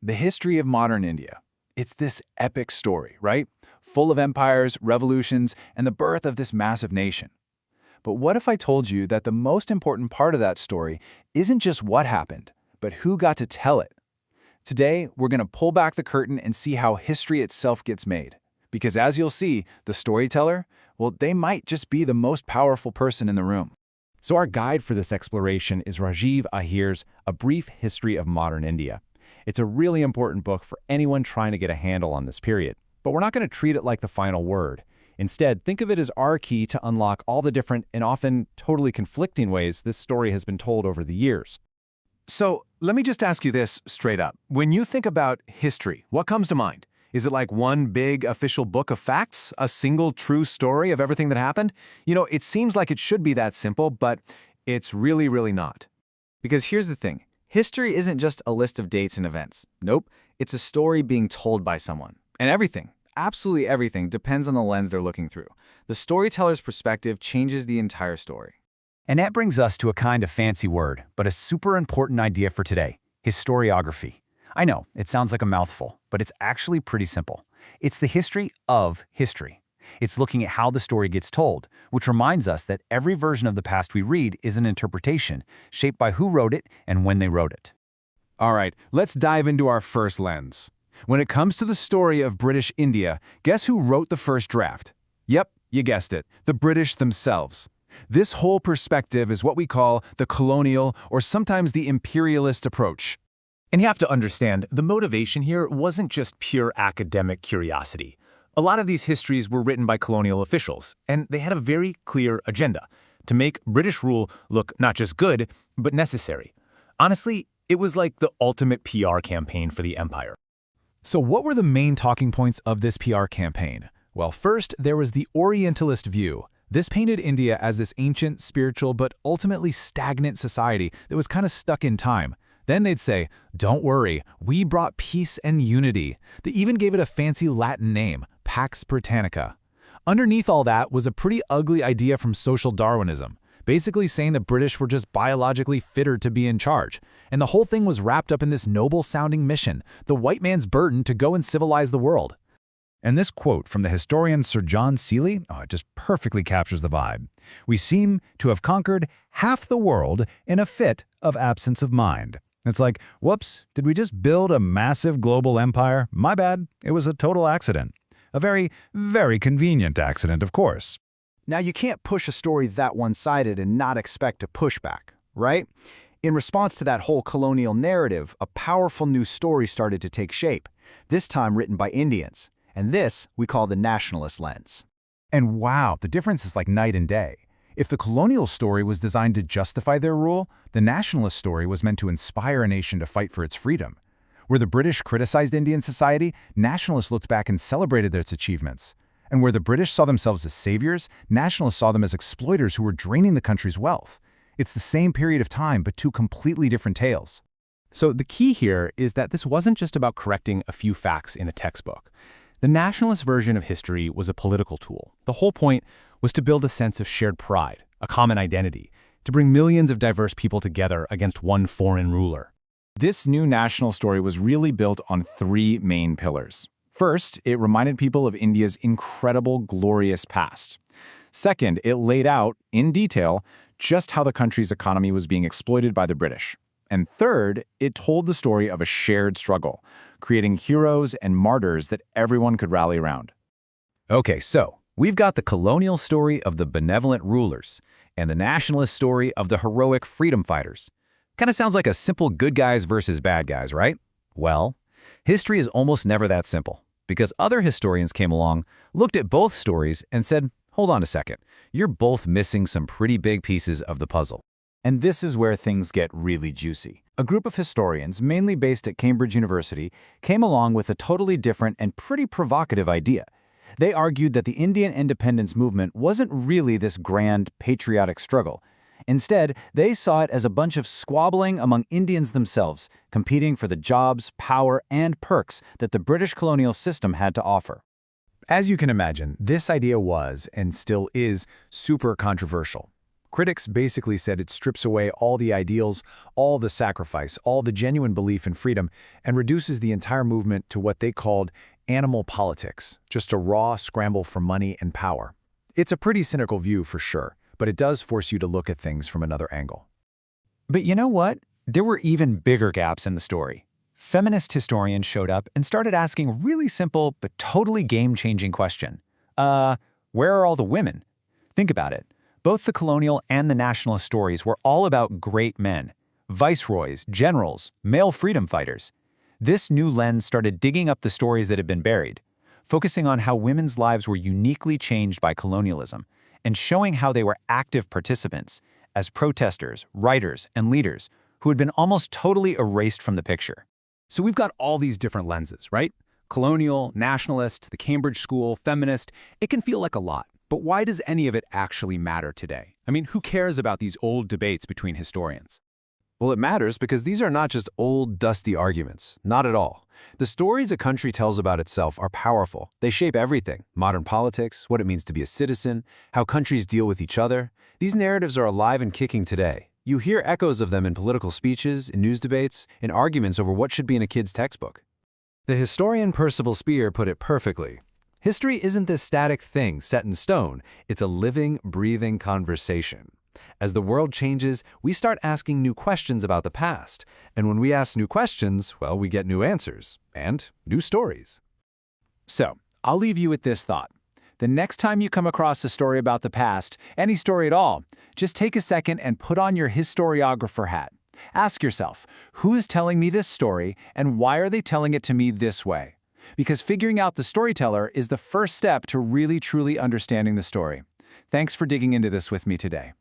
The history of modern India. It's this epic story, right? Full of empires, revolutions, and the birth of this massive nation. But what if I told you that the most important part of that story isn't just what happened, but who got to tell it? Today, we're going to pull back the curtain and see how history itself gets made. Because as you'll see, the storyteller, well, they might just be the most powerful person in the room. So our guide for this exploration is Srishti IAS' A Brief History of Modern India. It's a really important book for anyone trying to get a handle on this period. But we're not going to treat it like the final word. Instead, think of it as our key to unlock all the different and often totally conflicting ways this story has been told over the years. So, let me just ask you this straight up. When you think about history, what comes to mind? Is it like one big official book of facts? A single true story of everything that happened? You know, it seems like it should be that simple, but it's really, really not. Because here's the thing. History isn't just a list of dates and events. Nope. It's a story being told by someone. And everything, absolutely everything, depends on the lens they're looking through. The storyteller's perspective changes the entire story. And that brings us to a kind of fancy word, but a super important idea for today: historiography. I know, it sounds like a mouthful, but it's actually pretty simple. It's the history of history. It's looking at how the story gets told, which reminds us that every version of the past we read is an interpretation, shaped by who wrote it and when they wrote it. All right, let's dive into our first lens. When it comes to the story of British India, guess who wrote the first draft? Yep, you guessed it, the British themselves. This whole perspective is what we call the colonial or sometimes the imperialist approach. And you have to understand, the motivation here wasn't just pure academic curiosity. A lot of these histories were written by colonial officials, and they had a very clear agenda: to make British rule look not just good, but necessary. Honestly, it was like the ultimate PR campaign for the empire. So what were the main talking points of this PR campaign? Well, first, there was the Orientalist view. This painted India as this ancient, spiritual, but ultimately stagnant society that was kind of stuck in time. Then they'd say, don't worry, we brought peace and unity. They even gave it a fancy Latin name, Pax Britannica. Underneath all that was a pretty ugly idea from social Darwinism, basically saying the British were just biologically fitter to be in charge. And the whole thing was wrapped up in this noble-sounding mission, the white man's burden to go and civilize the world. And this quote from the historian Sir John Seeley, it just perfectly captures the vibe. We seem to have conquered half the world in a fit of absence of mind. It's like, whoops, did we just build a massive global empire? My bad, it was a total accident. A very, very convenient accident, of course. Now, you can't push a story that one-sided and not expect a pushback, right? In response to that whole colonial narrative, a powerful new story started to take shape, this time written by Indians. And this we call the nationalist lens. And wow, the difference is like night and day. If the colonial story was designed to justify their rule, the nationalist story was meant to inspire a nation to fight for its freedom. Where the British criticized Indian society, nationalists looked back and celebrated its achievements. And where the British saw themselves as saviors, nationalists saw them as exploiters who were draining the country's wealth. It's the same period of time, but two completely different tales. So the key here is that this wasn't just about correcting a few facts in a textbook. The nationalist version of history was a political tool. The whole point was to build a sense of shared pride, a common identity, to bring millions of diverse people together against one foreign ruler. This new national story was really built on three main pillars. First, it reminded people of India's incredible, glorious past. Second, it laid out, in detail, just how the country's economy was being exploited by the British. And third, it told the story of a shared struggle, creating heroes and martyrs that everyone could rally around. Okay, so we've got the colonial story of the benevolent rulers and the nationalist story of the heroic freedom fighters. Kind of sounds like a simple good guys versus bad guys, right? Well, history is almost never that simple, because other historians came along, looked at both stories, and said, hold on a second, you're both missing some pretty big pieces of the puzzle. And this is where things get really juicy. A group of historians, mainly based at Cambridge University, came along with a totally different and pretty provocative idea. They argued that the Indian independence movement wasn't really this grand, patriotic struggle. Instead, they saw it as a bunch of squabbling among Indians themselves, competing for the jobs, power, and perks that the British colonial system had to offer. As you can imagine, this idea was, and still is, super controversial. Critics basically said it strips away all the ideals, all the sacrifice, all the genuine belief in freedom, and reduces the entire movement to what they called animal politics, just a raw scramble for money and power. It's a pretty cynical view for sure, but it does force you to look at things from another angle. But you know what? There were even bigger gaps in the story. Feminist historians showed up and started asking a really simple but totally game-changing question. Where are all the women? Think about it. Both the colonial and the nationalist stories were all about great men, viceroys, generals, male freedom fighters. This new lens started digging up the stories that had been buried, focusing on how women's lives were uniquely changed by colonialism, and showing how they were active participants, as protesters, writers, and leaders, who had been almost totally erased from the picture. So we've got all these different lenses, right? Colonial, nationalist, the Cambridge School, feminist. It can feel like a lot. But why does any of it actually matter today? I mean, who cares about these old debates between historians? Well, it matters because these are not just old, dusty arguments. Not at all. The stories a country tells about itself are powerful. They shape everything: modern politics, what it means to be a citizen, how countries deal with each other. These narratives are alive and kicking today. You hear echoes of them in political speeches, in news debates, in arguments over what should be in a kid's textbook. The historian Percival Spear put it perfectly. History isn't this static thing set in stone. It's a living, breathing conversation. As the world changes, we start asking new questions about the past. And when we ask new questions, well, we get new answers and new stories. So, I'll leave you with this thought. The next time you come across a story about the past, any story at all, just take a second and put on your historiographer hat. Ask yourself, who is telling me this story and why are they telling it to me this way? Because figuring out the storyteller is the first step to really truly understanding the story. Thanks for digging into this with me today.